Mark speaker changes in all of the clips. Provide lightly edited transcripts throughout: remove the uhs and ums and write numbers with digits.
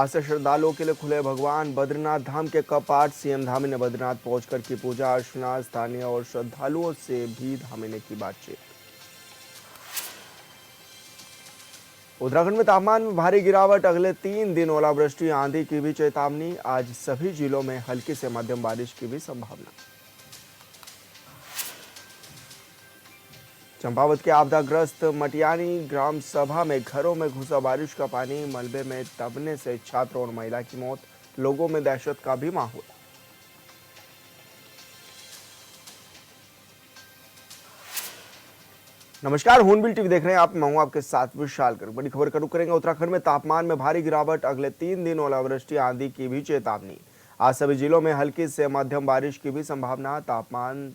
Speaker 1: आज से श्रद्धालुओं के लिए खुले भगवान बद्रीनाथ धाम के कपाट। सीएम धामी ने बद्रीनाथ पहुंचकर की पूजा अर्चना। स्थानीय और श्रद्धालुओं से भी धामी ने की बातचीत। उत्तराखंड में तापमान में भारी गिरावट। अगले 3 दिन ओलावृष्टि आंधी की भी चेतावनी। आज सभी जिलों में हल्की से मध्यम बारिश की भी संभावना। चंपावत के आपदाग्रस्त मटियानी ग्राम सभा में घरों में घुसा बारिश का पानी। मलबे में दबने से छात्र और महिला की मौत। लोगों में दहशत का भी माहौल। नमस्कार, हूनबिल टीवी देख रहे हैं आप। मैं हूं आपके साथ विशाल कर। बड़ी खबर का रुख करेंगे। उत्तराखंड में तापमान में भारी गिरावट। अगले 3 दिन ओलावृष्टि आंधी की भी चेतावनी। आज सभी जिलों में हल्की से मध्यम बारिश की भी संभावना। तापमान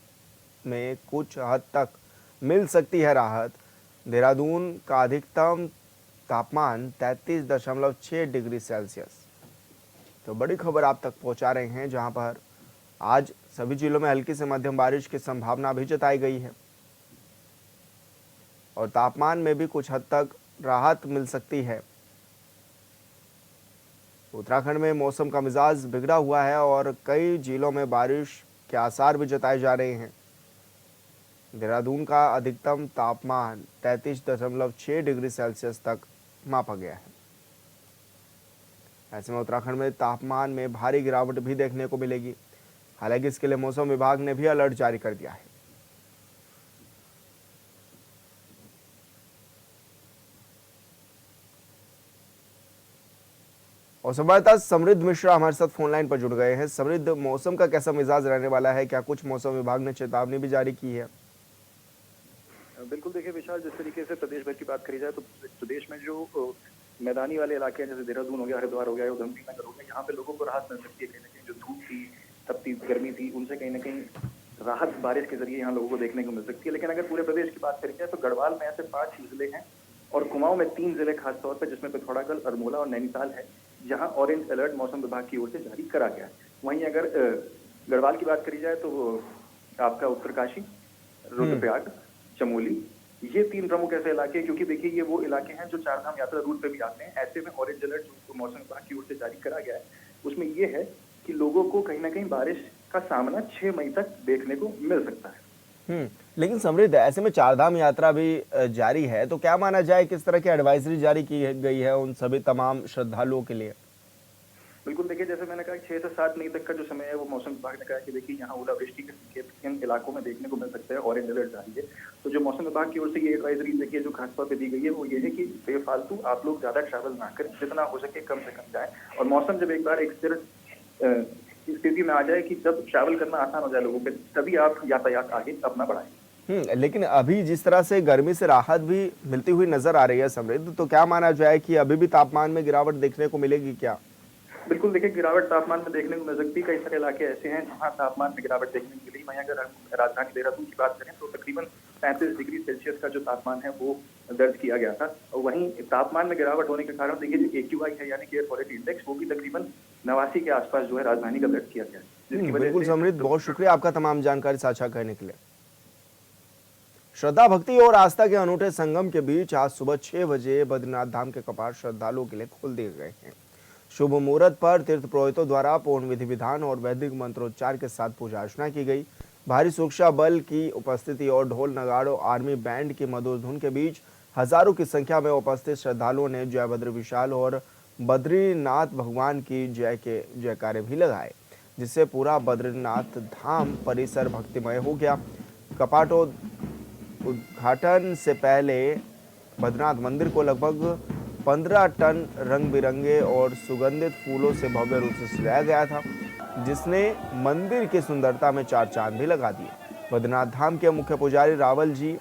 Speaker 1: में कुछ हद तक मिल सकती है राहत। देहरादून का अधिकतम तापमान 33.6 डिग्री सेल्सियस। तो बड़ी खबर आप तक पहुंचा रहे हैं, जहां पर आज सभी जिलों में हल्की से मध्यम बारिश की संभावना भी जताई गई है और तापमान में भी कुछ हद तक राहत मिल सकती है। उत्तराखंड में मौसम का मिजाज बिगड़ा हुआ है और कई जिलों में बारिश के आसार भी जताए जा रहे हैं। देहरादून का अधिकतम तापमान 33.6 डिग्री सेल्सियस तक मापा गया है। ऐसे में उत्तराखंड में तापमान में भारी गिरावट भी देखने को मिलेगी। हालांकि इसके लिए मौसम विभाग ने भी अलर्ट जारी कर दिया है। और संवाददाता समृद्ध मिश्रा हमारे साथ फोन लाइन पर जुड़ गए हैं। समृद्ध, मौसम का कैसा मिजाज रहने वाला है? क्या कुछ मौसम विभाग ने चेतावनी भी जारी की है?
Speaker 2: बिल्कुल, देखिए विशाल, जिस तरीके से प्रदेश भर की बात करी जाए तो प्रदेश में जो मैदानी वाले इलाके हैं, जैसे देहरादून हो गया, हरिद्वार हो गया, उधमसिंह नगर हो गया, यहाँ पे लोगों को राहत मिल सकती है। कहीं ना कहीं जो धूप थी, तपती गर्मी थी, उनसे कहीं ना कहीं राहत बारिश के जरिए यहाँ लोगों को देखने को मिल सकती है। लेकिन अगर पूरे प्रदेश की बात करी जाए तो गढ़वाल में ऐसे 5 जिले हैं और कुमाऊं में 3 जिले खासतौर पर, जिसमें पिथौरागढ़, अल्मोड़ा और नैनीताल है, जहाँ ऑरेंज अलर्ट मौसम विभाग की ओर से जारी करा गया है। वहीं अगर गढ़वाल की बात करी जाए तो आपका उत्तरकाशी, रुद्रप्रयाग, चमोली, ये 3 प्रमुख ऐसे इलाके हैं, क्योंकि देखिए ये वो इलाके हैं जो चारधाम यात्रा रूट पे भी आते हैं। ऐसे में ऑरेंज अलर्ट जो मौसम विभाग की ओर से जारी करा गया है, उसमें ये है कि लोगों को कहीं ना कहीं बारिश का सामना 6 मई तक देखने को मिल सकता है।
Speaker 1: लेकिन समृद्ध, ऐसे में चारधाम यात्रा भी जारी है, तो क्या माना जाए किस तरह की एडवाइजरी जारी की गई है उन सभी तमाम श्रद्धालुओं के लिए?
Speaker 2: बिल्कुल, देखिए जैसे मैंने कहा 6 से 7 मई तक का जो समय है वो मौसम विभाग ने कहा कि देखिए यहाँ ओलावृष्टि के इन इलाकों में देखने को मिल सकता है, ऑरेंज अलर्ट जारी है। तो जो मौसम विभाग की ओर से ये एडवाइजरी देखिए जो खासतौर पे दी गई है वो ये है कि बेफालतू आप लोग ज्यादा ट्रैवल ना करें, जितना हो सके कम से कम जाए। और मौसम जब एक बार एक स्थिर स्थिति में आ जाए कि जब ट्रैवल करना आसान हो जाए लोगों के, तभी आप यातायात आगे अपना बढ़ाएं।
Speaker 1: लेकिन अभी जिस तरह से गर्मी से राहत भी मिलती हुई नजर आ रही है समृद्ध, तो क्या माना जाए कि अभी भी तापमान में गिरावट देखने को मिलेगी क्या?
Speaker 2: बिल्कुल, देखिए गिरावट तापमान में देखने को मिल सकती है। कई सारे इलाके ऐसे हैं जहां तापमान में गिरावट देखने को मिली। वहीं अगर हम राजधानी देहरादून की बात करें तो तकरीबन 35 डिग्री सेल्सियस का जो तापमान है वो दर्ज किया गया था। और वहीं तापमान में गिरावट होने के कारण देखिए जो AQI है यानी कि एयर क्वालिटी इंडेक्स, वो भी तकरीबन 89 के आसपास जो है राजधानी का दर्ज किया गया है, जिसकी वजह
Speaker 1: बिल्कुल
Speaker 2: से
Speaker 1: समृद्ध, बहुत शुक्रिया आपका तमाम जानकारी साझा करने के लिए। श्रद्धा, भक्ति और आस्था के अनूठे संगम के बीच आज सुबह 6 बजे बद्रीनाथ धाम के कपाट श्रद्धालुओं के लिए खोल दिए गए हैं। शुभ मुहूर्त पर तीर्थ पुरोहितों द्वारा पूर्ण विधि विधान और वैदिक मंत्रोच्चार के साथ पूजा अर्चना की गई। भारी सुरक्षा बल की उपस्थिति और ढोल नगाड़ों, आर्मी बैंड की मधुर धुन के बीच हजारों की संख्या में उपस्थित श्रद्धालुओं ने जय बद्र विशाल और बद्रीनाथ भगवान की जय के जयकारे भी लगाए, जिससे पूरा बद्रीनाथ धाम परिसर भक्तिमय हो गया। कपाटों उद्घाटन से पहले बद्रीनाथ मंदिर को लगभग 15 टन रंग बिरंगे और सुगंधित फूलों से भव्य रूप से सजाया गया था, जिसने मंदिर की सुंदरता में 4 चांद भी लगा दिए। बद्रीनाथ धाम के मुख्य पुजारी रावल जी,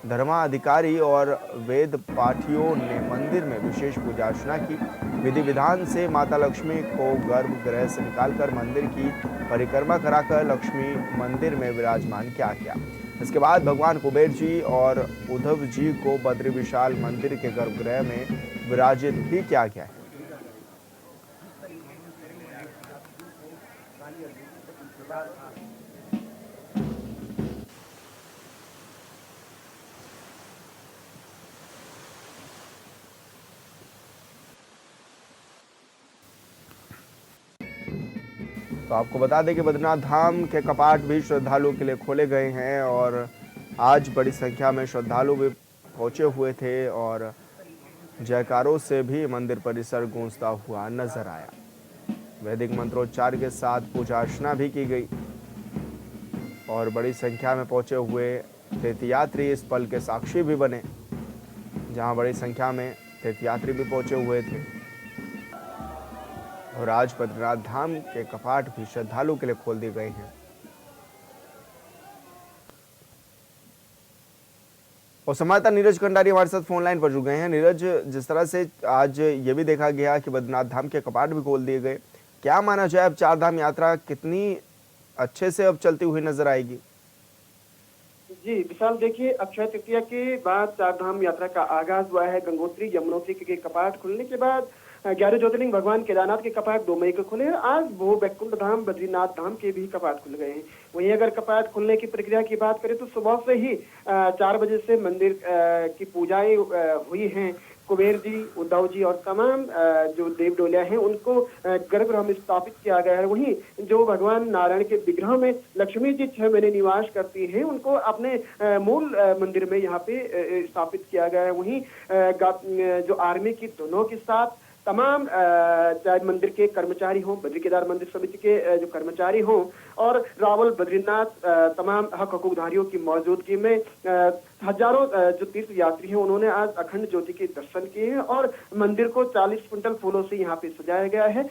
Speaker 1: धर्माधिकारी और वेद पाठियों ने मंदिर में विशेष पूजा अर्चना की। विधि विधान से माता लक्ष्मी को गर्भगृह से निकालकर मंदिर की परिक्रमा कराकर लक्ष्मी मंदिर में विराजमान किया गया। इसके बाद भगवान कुबेर जी और उद्धव जी को बद्री विशाल मंदिर के गर्भगृह में विराजित भी किया गया है। तो आपको बता दें कि बद्रीनाथ धाम के कपाट भी श्रद्धालुओं के लिए खोले गए हैं और आज बड़ी संख्या में श्रद्धालु भी पहुंचे हुए थे और जयकारों से भी मंदिर परिसर गूंजता हुआ नजर आया। वैदिक मंत्रोच्चार के साथ पूजा अर्चना भी की गई और बड़ी संख्या में पहुंचे हुए तीर्थयात्री इस पल के साक्षी भी बने, जहां बड़ी संख्या में तीर्थयात्री भी पहुंचे हुए थे और आज बद्रीनाथ धाम के कपाट भी श्रद्धालु के लिए खोल दिए गए हैं। और संवाददाता नीरज कंडारी हमारे साथ फोन लाइन पर जुड़ गए हैं। नीरज, जिस तरह से आज ये भी देखा गया कि बद्रीनाथ धाम के कपाट भी खोल दिए गए, क्या माना जाए अब चार धाम यात्रा कितनी अच्छे से अब चलती हुई नजर आएगी?
Speaker 3: जी विशाल, देखिए अक्षय तृतीया के बाद चार धाम यात्रा का आगाज हुआ है। गंगोत्री यमुनोत्री के कपाट खुलने के बाद 11 ज्योतिर्लिंग भगवान केदारनाथ के कपाट 2 मई को खुले हैं। आज वो बैकुंठ धाम बद्रीनाथ धाम के भी कपाट खुल गए हैं। वहीं अगर कपाट खुलने की प्रक्रिया की बात करें तो सुबह से ही 4 बजे से मंदिर की पूजाएं हुई हैं। कुबेर जी, उद्धव जी और तमाम जो देव डोलिया हैं उनको गर्भगृह में स्थापित किया गया है। वहीं जो भगवान नारायण के विग्रह में लक्ष्मी जी 6 महीने निवास करती हैं उनको अपने मूल मंदिर में यहाँ पे स्थापित किया गया है। वहीं जो आर्मी की धुनों के साथ तमाम चाहे मंदिर के कर्मचारी हों, बद्री केदार मंदिर समिति के जो कर्मचारी हों और रावल बद्रीनाथ तमाम हक हकूकधारियों की मौजूदगी में हजारों जो तीर्थ यात्री हैं उन्होंने आज अखंड ज्योति के दर्शन किए हैं और मंदिर को 40 क्विंटल फूलों से यहाँ पे सजाया गया है।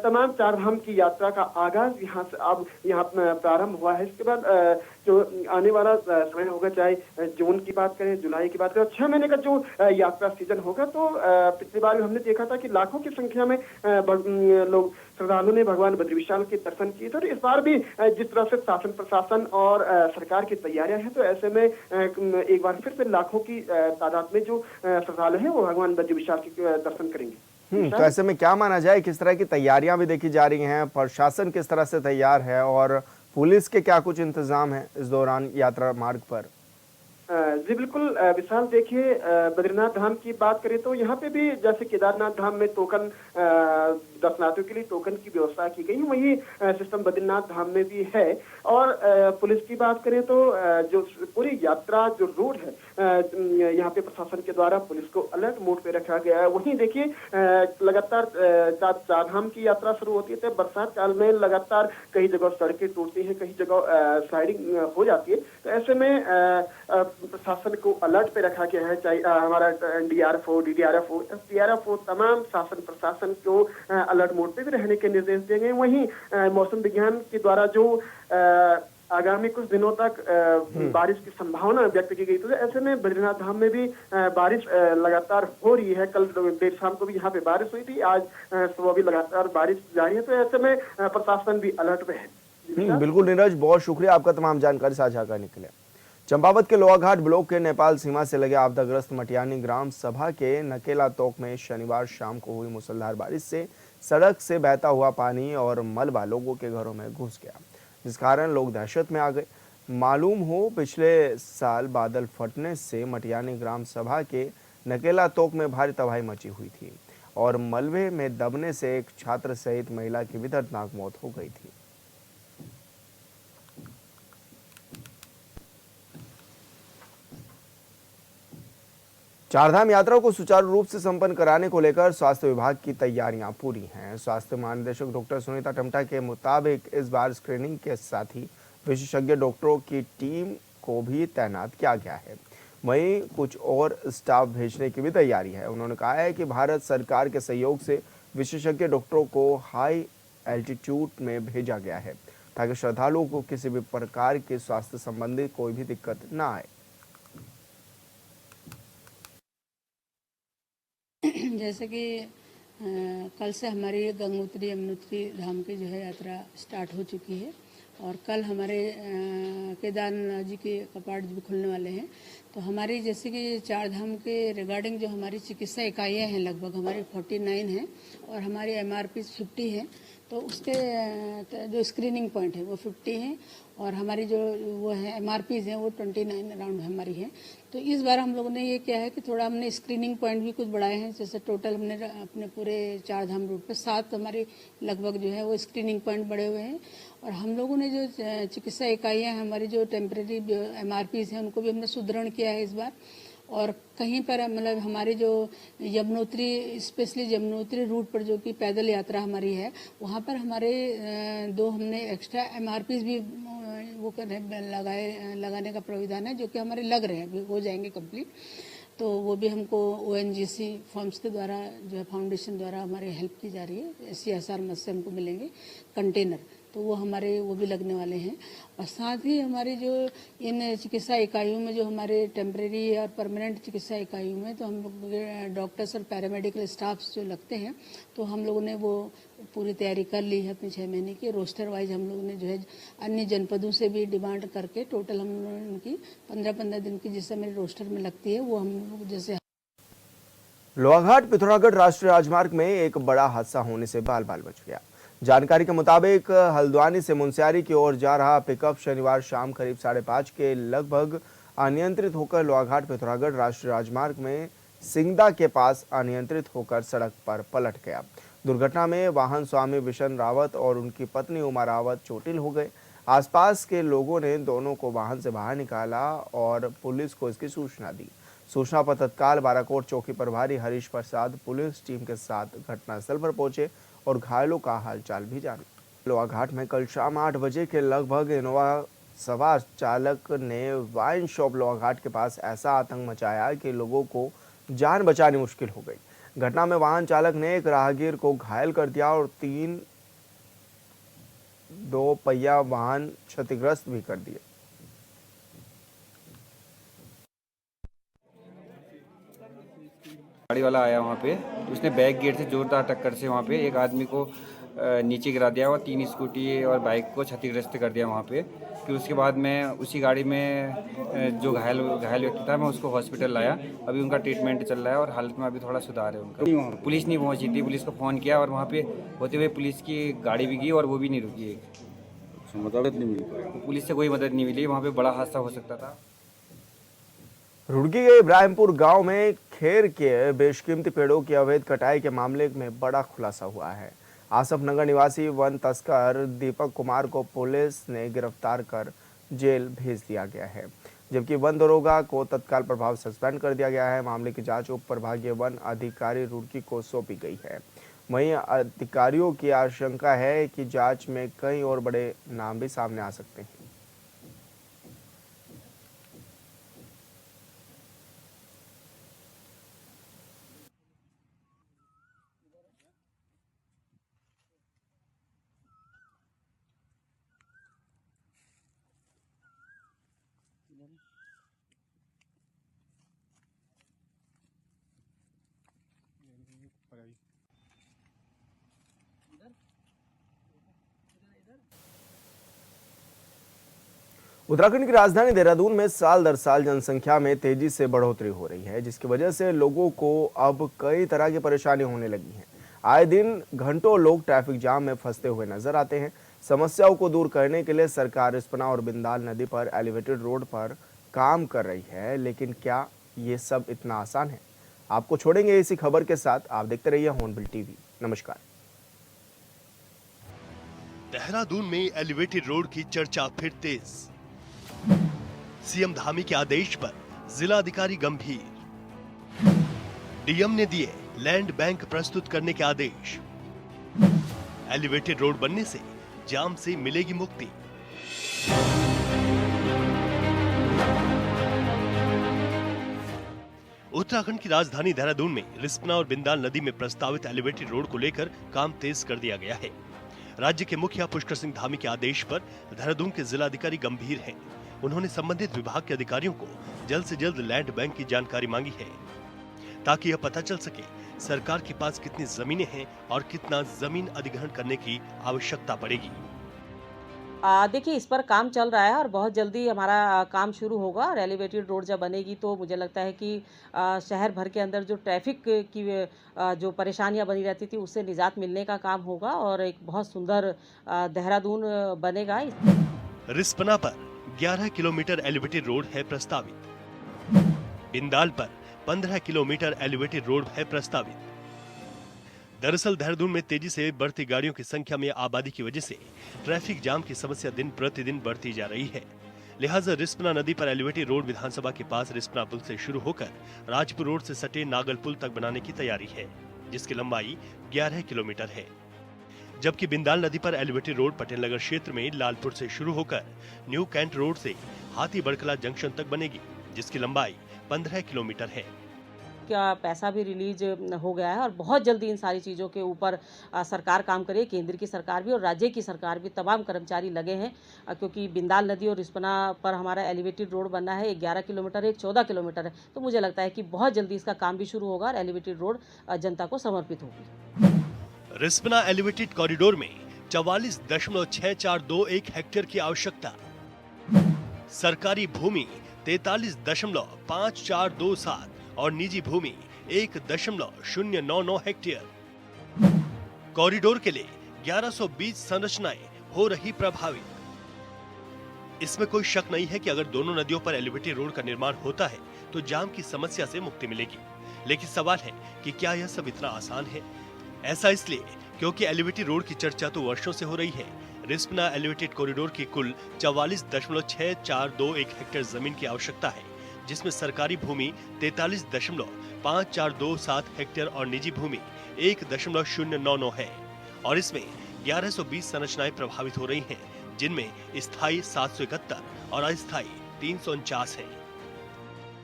Speaker 3: तमाम चार धाम की यात्रा का आगाज यहाँ से अब यहाँ प्रारंभ हुआ है। इसके बाद जो आने वाला समय होगा, चाहे जून की बात करें, जुलाई की बात करें, 6 महीने का जो यात्रा सीजन होगा, तो पिछली बार हमने देखा था कि लाखों की संख्या में लोग श्रद्धालु ने भगवान बद्री विशाल के दर्शन किए थे। और इस बार भी जिस तरह से शासन प्रशासन और सरकार की तैयारियां हैं, तो ऐसे में एक बार फिर से लाखों की तादाद में जो श्रद्धालु हैं वो भगवान बद्री विशाल के दर्शन करेंगे।
Speaker 1: तो ऐसे में क्या माना जाए, किस तरह की तैयारियां भी देखी जा रही हैं, प्रशासन किस तरह से तैयार है और पुलिस के क्या कुछ इंतजाम है इस दौरान यात्रा मार्ग पर?
Speaker 3: जी बिल्कुल विशाल, देखिए बद्रीनाथ धाम की बात करें तो यहाँ पे भी जैसे केदारनाथ धाम में टोकन दर्शनार्थियों के लिए टोकन की व्यवस्था की गई है, वही सिस्टम बद्रीनाथ धाम में भी है। और पुलिस की बात करें तो जो पूरी यात्रा जो रूट है यहाँ पे प्रशासन के द्वारा पुलिस को अलर्ट मोड पे रखा गया है। वहीं देखिए लगातार चार धाम की यात्रा शुरू होती है तो बरसात काल में लगातार कई जगह सड़कें टूटती हैं, कई जगह स्लाइडिंग हो जाती है। तो ऐसे में प्रशासन को अलर्ट पे रखा गया है, चाहे हमारा डीआरएफ हो, डीडीआरएफ हो, एसडीआरएफ हो, तमाम शासन प्रशासन को अलर्ट मोड पे भी रहने के निर्देश दिए गए। वहीं मौसम विज्ञान के द्वारा जो आगामी कुछ दिनों तक बारिश की संभावना व्यक्त की गई, तो ऐसे में बद्रीनाथ धाम में भी बारिश लगातार हो रही है। कल देर शाम को भी यहाँ पे बारिश हुई थी, आज सुबह भी लगातार बारिश जारी है। तो ऐसे में प्रशासन भी अलर्ट पे है।
Speaker 1: बिल्कुल नीरज, बहुत शुक्रिया आपका तमाम जानकारी साझा करने के लिए। चंपावत के लोहाघाट ब्लॉक के नेपाल सीमा से लगे आपदाग्रस्त मटियानी ग्राम सभा के नकेला तोक में शनिवार शाम को हुई मूसलाधार बारिश से सड़क से बहता हुआ पानी और मलबा लोगों के घरों में घुस गया, जिस कारण लोग दहशत में आ गए। मालूम हो पिछले साल बादल फटने से मटियानी ग्राम सभा के नकेला तोक में भारी तबाही मची हुई थी और मलबे में दबने से एक छात्र सहित महिला की भी दर्दनाक मौत हो गई थी। चारधाम यात्रा को सुचारू रूप से संपन्न कराने को लेकर स्वास्थ्य विभाग की तैयारियां पूरी हैं। स्वास्थ्य महानिदेशक डॉक्टर सुनीता टमटा के मुताबिक इस बार स्क्रीनिंग के साथ ही विशेषज्ञ डॉक्टरों की टीम को भी तैनात किया गया है। वहीं कुछ और स्टाफ भेजने की भी तैयारी है। उन्होंने कहा है कि भारत सरकार के सहयोग से विशेषज्ञ डॉक्टरों को हाई एल्टीट्यूड में भेजा गया है ताकि श्रद्धालुओं को किसी भी प्रकार के स्वास्थ्य संबंधी कोई भी दिक्कत न आए।
Speaker 4: जैसे कि कल से हमारी गंगोत्री यमुनोत्री धाम की जो है यात्रा स्टार्ट हो चुकी है और कल हमारे केदारनाथ जी के कपाट भी खुलने वाले हैं। तो हमारी जैसे कि चार धाम के रिगार्डिंग जो हमारी चिकित्सा इकाइयाँ हैं लगभग हमारी 49 हैं और हमारी MRP 50 है। तो उसके जो स्क्रीनिंग पॉइंट है वो 50 हैं और हमारी जो वो है MRPs हैं वो 29 अराउंड हमारी हैं। तो इस बार हम लोगों ने ये किया है कि थोड़ा हमने स्क्रीनिंग पॉइंट भी कुछ बढ़ाए हैं। जैसे टोटल हमने अपने पूरे 4 धाम रूट पे 7 हमारे लगभग जो है वो स्क्रीनिंग पॉइंट बढ़े हुए हैं। और हम लोगों ने जो चिकित्सा इकाइयाँ हैं, हमारी जो टेम्परेरी MRPs हैं, उनको भी हमने सुदृढ़ किया है इस बार। और कहीं पर मतलब हमारे जो यमुनोत्री, स्पेशली यमुनोत्री रूट पर जो कि पैदल यात्रा हमारी है, वहाँ पर हमारे 2 हमने एक्स्ट्रा MRPs भी वो लगाने का प्राविधान है, जो कि हमारे लग रहे हैं, अभी हो जाएंगे कंप्लीट। तो वो भी हमको ONGC फॉर्म्स के द्वारा जो है फाउंडेशन द्वारा हमारे हेल्प की जा रही है। CSR मद से हमको मिलेंगे कंटेनर, तो वो हमारे वो भी लगने वाले हैं। और साथ ही हमारे जो इन चिकित्सा इकाइयों में जो हमारे टेम्परेरी और परमानेंट चिकित्सा इकाइयों में तो हम लोग डॉक्टर्स और पैरामेडिकल स्टाफ्स जो लगते हैं, तो हम लोगों ने वो पूरी तैयारी कर ली है अपनी 6 महीने की। रोस्टर वाइज हम लोगों ने जो है अन्य जनपदों से भी डिमांड करके टोटल हम लोगों ने उनकी 15-15 दिन की जिस मेरे रोस्टर में लगती है वो हम लोग जैसे।
Speaker 1: लोहाघाट पिथौरागढ़ राष्ट्रीय राजमार्ग में एक बड़ा हादसा होने से बाल बाल बच गया। जानकारी के मुताबिक हल्द्वानी से मुनस्यारी की ओर जा रहा पिकअप शनिवार शाम करीब 5:30 के लगभग अनियंत्रित होकर लोहाघाट पिथौरागढ़ राष्ट्रीय राजमार्ग में सिंगदा के पास अनियंत्रित होकर सड़क पर पलट गया। दुर्घटना में वाहन स्वामी विशन रावत और उनकी पत्नी उमा रावत चोटिल हो गए। आसपास के लोगों ने दोनों को वाहन से बाहर निकाला और पुलिस को इसकी सूचना दी। सूचना पर तत्काल बाराकोट चौकी प्रभारी हरीश प्रसाद पुलिस टीम के साथ घटनास्थल पर पहुंचे और घायलों का हालचाल भी जाना। लोहाघाट में कल शाम 8 बजे के लगभग इनोवा सवार चालक ने वाइन शॉप लोहाघाट के पास ऐसा आतंक मचाया कि लोगों को जान बचानी मुश्किल हो गई। घटना में वाहन चालक ने एक राहगीर को घायल कर दिया और 3 2 पहिया वाहन क्षतिग्रस्त भी कर दिए।
Speaker 5: गाड़ी वाला आया वहाँ पे, उसने बैक गेट से जोरदार टक्कर से वहाँ पे एक आदमी को नीचे गिरा दिया और 3 स्कूटी और बाइक को क्षतिग्रस्त कर दिया वहाँ पे। फिर उसके बाद मैं उसी गाड़ी में जो घायल व्यक्ति था मैं उसको हॉस्पिटल लाया। अभी उनका ट्रीटमेंट चल रहा है और हालत में अभी थोड़ा सुधार है उनका। पुलिस नहीं पहुँची थी, पुलिस को फ़ोन किया और वहाँ पे होते हुए पुलिस की गाड़ी भी गई और वो भी नहीं रुकी। मदद नहीं मिली, पुलिस से कोई मदद नहीं मिली। वहाँ पे बड़ा हादसा हो सकता था।
Speaker 1: रुड़की के इब्राहिमपुर गांव में खेर के बेशकीमती पेड़ों की अवैध कटाई के मामले में बड़ा खुलासा हुआ है। आसफ नगर निवासी वन तस्कर दीपक कुमार को पुलिस ने गिरफ्तार कर जेल भेज दिया गया है, जबकि वन दरोगा को तत्काल प्रभाव सस्पेंड कर दिया गया है। मामले की जांच उप प्रभागीय वन अधिकारी रुड़की को सौंपी गई है। वहीं अधिकारियों की आशंका है कि जांच में कई और बड़े नाम भी सामने आ सकते हैं। उत्तराखंड की राजधानी देहरादून में साल दर साल जनसंख्या में तेजी से बढ़ोतरी हो रही है, जिसकी वजह से लोगों को अब कई तरह की परेशानी होने लगी है। आए दिन घंटों लोग ट्रैफिक जाम में फंसते हुए नजर आते हैं। समस्याओं को दूर करने के लिए सरकार रिस्पना और बिंदाल नदी पर एलिवेटेड रोड पर काम कर रही है, लेकिन क्या ये सब इतना आसान है? आपको छोड़ेंगे इसी खबर के साथ, आप देखते रहिए हॉर्नबिल टीवी। नमस्कार।
Speaker 6: देहरादून में एलिवेटेड रोड की चर्चा फिर तेज। सीएम धामी के आदेश पर जिला अधिकारी गंभीर। डीएम ने दिए लैंड बैंक प्रस्तुत करने के आदेश। एलिवेटेड रोड बनने से जाम से मिलेगी मुक्ति। उत्तराखंड की राजधानी देहरादून में रिस्पना और बिंदाल नदी में प्रस्तावित एलिवेटेड रोड को लेकर काम तेज कर दिया गया है। राज्य के मुखिया पुष्कर सिंह धामी के आदेश पर देहरादून के जिलाधिकारी गंभीर हैं। उन्होंने संबंधित विभाग के अधिकारियों को जल्द से जल्द लैंड बैंक की जानकारी मांगी है, ताकि यह पता चल सके सरकार के पास कितनी जमीनें हैं और कितना जमीन अधिग्रहण करने की आवश्यकता पड़ेगी।
Speaker 7: देखिए, इस पर काम चल रहा है और बहुत जल्दी हमारा काम शुरू होगा। और एलिवेटेड रोड जब बनेगी तो मुझे लगता है कि शहर भर के अंदर जो ट्रैफिक की जो परेशानियां बनी रहती थी उससे निजात मिलने का काम होगा और एक बहुत सुंदर देहरादून बनेगा।
Speaker 6: रिस्पना पर 11 किलोमीटर एलिवेटेड रोड है प्रस्तावित। बिंदाल पर 15 किलोमीटर एलिवेटेड रोड है प्रस्तावित। दरअसल देहरादून में तेजी से बढ़ती गाड़ियों की संख्या में आबादी की वजह से ट्रैफिक जाम की समस्या दिन प्रतिदिन बढ़ती जा रही है। लिहाजा रिस्पना नदी पर एलिवेटेड रोड विधानसभा के पास रिस्पना पुल से शुरू होकर राजपुर रोड से सटे नागल पुल तक बनाने की तैयारी है, जिसकी लंबाई 11 किलोमीटर है। जबकि बिंदाल नदी पर एलिवेटेड रोड पटेल नगर क्षेत्र में लालपुर से शुरू होकर न्यू कैंट रोड से हाथी बड़कला जंक्शन तक बनेगी, जिसकी लंबाई 15 किलोमीटर है।
Speaker 7: क्या पैसा भी रिलीज हो गया है और बहुत जल्दी इन सारी चीज़ों के ऊपर सरकार काम करे, केंद्र की सरकार भी और राज्य की सरकार भी, तमाम कर्मचारी लगे हैं, क्योंकि बिंदाल नदी और रिस्पना पर हमारा एलिवेटेड रोड बनना है। एक 11 किलोमीटर है, एक 14 किलोमीटर है, तो मुझे लगता है कि बहुत जल्दी इसका काम भी शुरू होगा और एलिवेटेड रोड जनता को समर्पित होगी।
Speaker 6: रिस्पना एलिवेटेड कॉरिडोर में 44.6421 हेक्टेयर की आवश्यकता, सरकारी भूमि 43.5427 और निजी भूमि 1.099 हेक्टेयर। कॉरिडोर के लिए 1120 संरचनाएं हो रही प्रभावित। इसमें कोई शक नहीं है कि अगर दोनों नदियों पर एलिवेटेड रोड का निर्माण होता है तो जाम की समस्या से मुक्ति मिलेगी। लेकिन सवाल है कि क्या यह सब इतना आसान है? ऐसा इसलिए क्योंकि एलिवेटेड रोड की चर्चा तो वर्षों से हो रही है। रिस्पना एलिवेटेड कॉरिडोर की कुल 44.6421 हेक्टेयर जमीन की आवश्यकता है, जिसमें सरकारी भूमि 43.5427 हेक्टेयर और निजी भूमि 1.099 है। और इसमें 1120 संरचनाएं प्रभावित हो रही हैं, जिनमें स्थायी 771 और अस्थायी 349 है।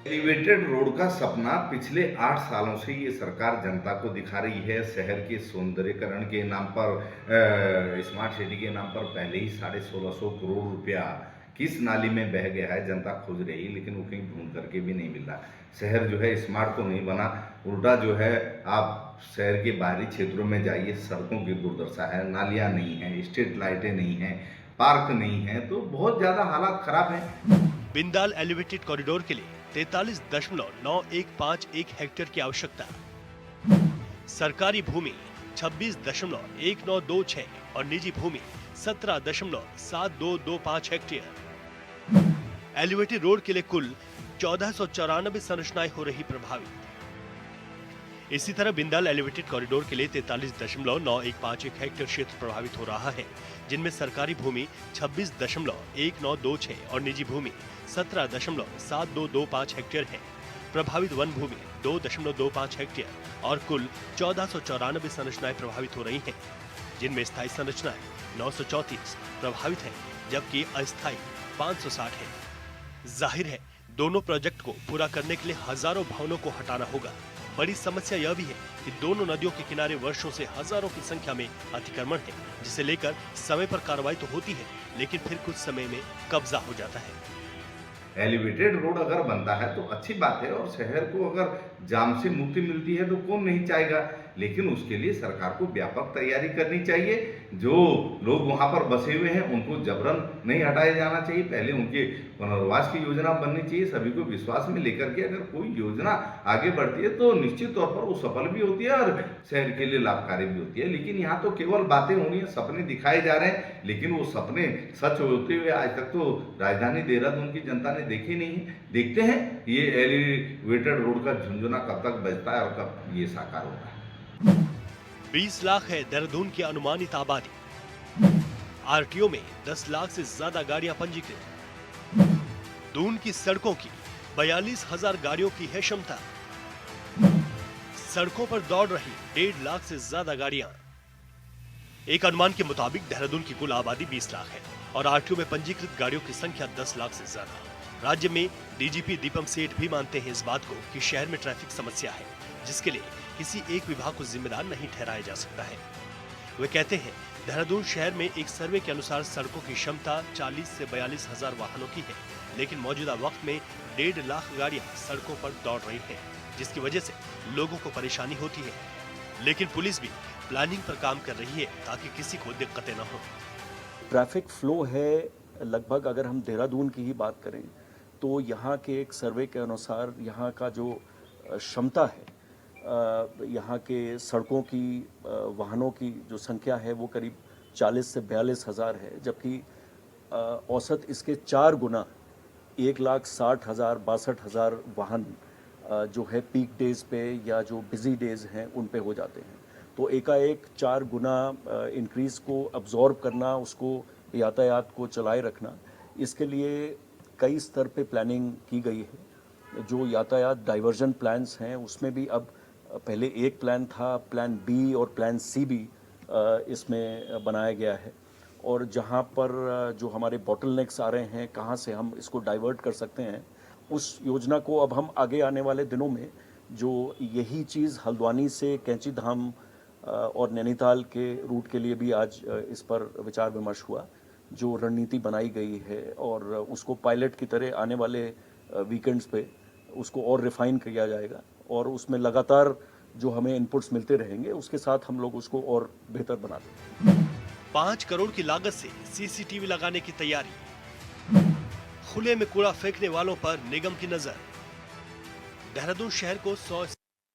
Speaker 8: एलिवेटेड रोड का सपना पिछले 8 सालों से ये सरकार जनता को दिखा रही है। शहर के सौंदर्यीकरण के नाम पर, स्मार्ट सिटी के नाम पर पहले ही 1650 करोड़ रुपया किस नाली में बह गया है जनता खोज रही, लेकिन वो कहीं ढूंढ करके भी नहीं मिल रहा। शहर जो है स्मार्ट तो नहीं बना, उल्टा जो है आप शहर के बाहरी क्षेत्रों में जाइए, सड़कों की दुर्दशा है, नालियाँ नहीं हैं, स्ट्रीट लाइटें नहीं हैं, पार्क नहीं है, तो बहुत ज़्यादा हालात खराब हैं।
Speaker 6: बिंदाल एलिवेटेड कॉरिडोर के लिए 43.9151 हेक्टेयर की आवश्यकता, सरकारी भूमि 26.1926 और निजी भूमि 17.7225 हेक्टेयर। एलिवेटेड रोड के लिए कुल 1494 संरचनाएं हो रही प्रभावित। इसी तरह बिंदाल एलिवेटेड कॉरिडोर के लिए 43.9151 हेक्टेयर क्षेत्र प्रभावित हो रहा है, जिनमें सरकारी भूमि 26.1926 और निजी भूमि 17.7225 हेक्टेयर है। प्रभावित वन भूमि 2.25 हेक्टेयर और कुल 1494 संरचनाएं प्रभावित हो रही हैं, जिनमें स्थायी संरचनाएं 934 प्रभावित हैं, जबकि अस्थायी 560 है। जाहिर है दोनों प्रोजेक्ट को पूरा करने के लिए हजारों भवनों को हटाना होगा। बड़ी समस्या यह भी है कि दोनों नदियों के किनारे वर्षों से हजारों की संख्या में अतिक्रमण है, जिसे लेकर समय पर कार्रवाई तो होती है, लेकिन फिर कुछ समय में कब्जा हो जाता है।
Speaker 8: एलिवेटेड रोड अगर बनता है तो अच्छी बात है, और शहर को अगर जाम से मुक्ति मिलती है तो कौन नहीं चाहेगा, लेकिन उसके लिए सरकार को व्यापक तैयारी करनी चाहिए। जो लोग वहां पर बसे हुए हैं उनको जबरन नहीं हटाया जाना चाहिए, पहले उनके पुनर्वास की योजना बननी चाहिए। सभी को विश्वास में लेकर के अगर कोई योजना आगे बढ़ती है तो निश्चित तौर पर वो सफल भी होती है और शहर के लिए लाभकारी भी होती है। लेकिन यहाँ तो केवल बातें हो रही हैं, सपने दिखाए जा रहे हैं, लेकिन वो सपने सच होते हुए आज तक तो राजधानी देहरादून की जनता ने देखे नहीं है। देखते हैं ये एलिवेटेड रोड का झुंझुना कब तक बजता है और कब ये साकार होता है।
Speaker 6: 20 लाख है देहरादून की अनुमानित आबादी। आरटीओ में 10 लाख से ज्यादा गाड़ियां पंजीकृत। दून की सड़कों की 42,000 गाड़ियों की है क्षमता। सड़कों पर दौड़ रही 1.5 लाख से ज्यादा गाड़ियां। एक अनुमान के मुताबिक देहरादून की कुल आबादी 20 लाख है और आरटीओ में पंजीकृत गाड़ियों की संख्या 10 लाख से ज्यादा। राज्य में डीजीपी दीपम सेठ भी मानते हैं इस बात को कि शहर में ट्रैफिक समस्या है, जिसके लिए किसी एक विभाग को जिम्मेदार नहीं ठहराया जा सकता है। वे कहते हैं देहरादून शहर में एक सर्वे के अनुसार सड़कों की क्षमता 40 से 42,000 वाहनों की है, लेकिन मौजूदा वक्त में 1.5 लाख गाड़ियां सड़कों पर दौड़ रही हैं, जिसकी वजह से लोगों को परेशानी होती है। लेकिन पुलिस भी प्लानिंग पर काम कर रही है ताकि किसी को दिक्कतें न हो।
Speaker 9: ट्रैफिक फ्लो है लगभग, अगर हम देहरादून की ही बात करें तो यहाँ के एक सर्वे के अनुसार यहाँ का जो क्षमता है, यहाँ के सड़कों की वाहनों की जो संख्या है वो करीब 40 से 42,000 है, जबकि औसत इसके 4 गुना 1,60,000 62,000 वाहन जो है पीक डेज पे या जो बिजी डेज हैं उन पे हो जाते हैं। तो एकाएक 4 गुना इंक्रीज़ को अब्जॉर्ब करना, उसको यातायात को चलाए रखना, इसके लिए कई स्तर पे प्लानिंग की गई है। जो यातायात डाइवर्जन प्लान्स हैं उसमें भी अब पहले एक प्लान था, प्लान बी और प्लान सी भी इसमें बनाया गया है। और जहाँ पर जो हमारे बॉटलनेक्स आ रहे हैं, कहाँ से हम इसको डाइवर्ट कर सकते हैं, उस योजना को अब हम आगे आने वाले दिनों में, जो यही चीज़ हल्द्वानी से कैंची धाम और नैनीताल के रूट के लिए भी आज इस पर विचार विमर्श हुआ, जो रणनीति बनाई गई है और उसको पायलट की तरह आने वाले वीकेंड्स पे उसको और रिफाइन किया जाएगा और उसमें लगातार जो हमें इनपुट्स मिलते रहेंगे उसके साथ हम लोग उसको और बेहतर बना देंगे।
Speaker 6: 5 करोड़ की लागत से सीसीटीवी लगाने की तैयारी, खुले में कूड़ा फेंकने वालों पर निगम की नजर। देहरादून शहर को 100